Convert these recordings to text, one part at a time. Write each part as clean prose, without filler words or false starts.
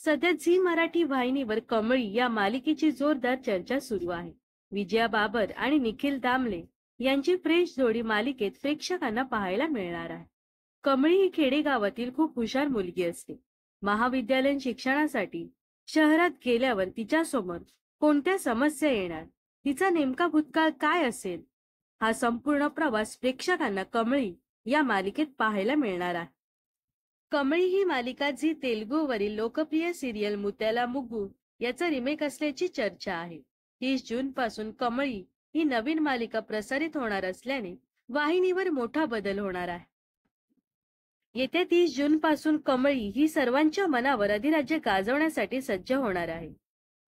सध्या झी मराठी वाहिनीवर कमळी या मालिकेची जोरदार चर्चा सुरू आहे. विजया बाबर आणि निखिल दामले यांची फ्रेश जोडी मालिकेत प्रेक्षकांना पाहायला मिळणार आहे. कमळी ही खेडेगावातील खूप हुशार मुलगी असते. महाविद्यालयीन शिक्षणासाठी शहरात गेल्यावर तिच्यासमोर कोणत्या समस्या येणार, तिचा नेमका भूतकाळ काय असेल, हा संपूर्ण प्रवास प्रेक्षकांना कमळी या मालिकेत पाहायला मिळणार आहे. कमळी ही मालिका झी तेलुगूवरील लोकप्रिय सिरियल मुत्याला मुग्गू याचा रिमेक असल्याची चर्चा आहे. 30 जून पासून कमळी ही नवीन मालिका प्रसारित होणार असल्याने वाहिनीवर मोठा बदल होणार आहे. येत्या 30 जून पासून कमळी ही सर्वांच्या मनावर अधिराज्य गाजवण्यासाठी सज्ज होणार आहे.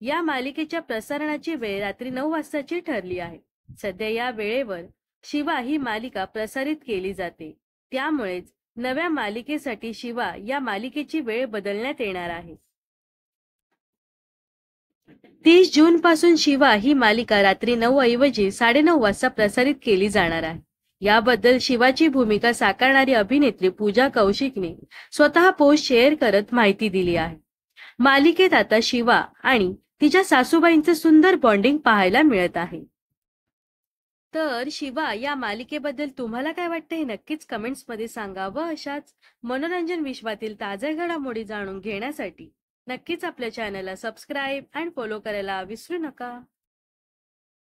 या मालिकेच्या प्रसारणाची वेळ रात्री 9 वाजताची ठरली आहे. सध्या या वेळेवर शिवा ही मालिका प्रसारित केली जाते. त्यामुळेच नव्या मालिकेसाठी शिवा या मालिकेची वेळ बदलण्यात येणार आहे. 30 जून पासून शिवा ही मालिका रात्री 9 ऐवजी 9:30 वाजता प्रसारित केली जाणार आहे. याबद्दल शिवाची भूमिका साकारणारी अभिनेत्री पूजा कौशिकने स्वतः पोस्ट शेअर करत माहिती दिली आहे. मालिकेत आता शिवा आणि तिच्या सासूबाईंचं सुंदर बॉन्डिंग पाहायला मिळत आहे. तर शिवा या मालिकेबद्दल तुम्हाला काय वाटतं हे नक्कीच कमेंट्स मध्ये सांगा व अशाच मनोरंजन विश्वातील ताज्या घडामोडी जाणून घेण्यासाठी नक्कीच आपल्या चॅनलला सबस्क्राईब आणि फॉलो करायला विसरू नका.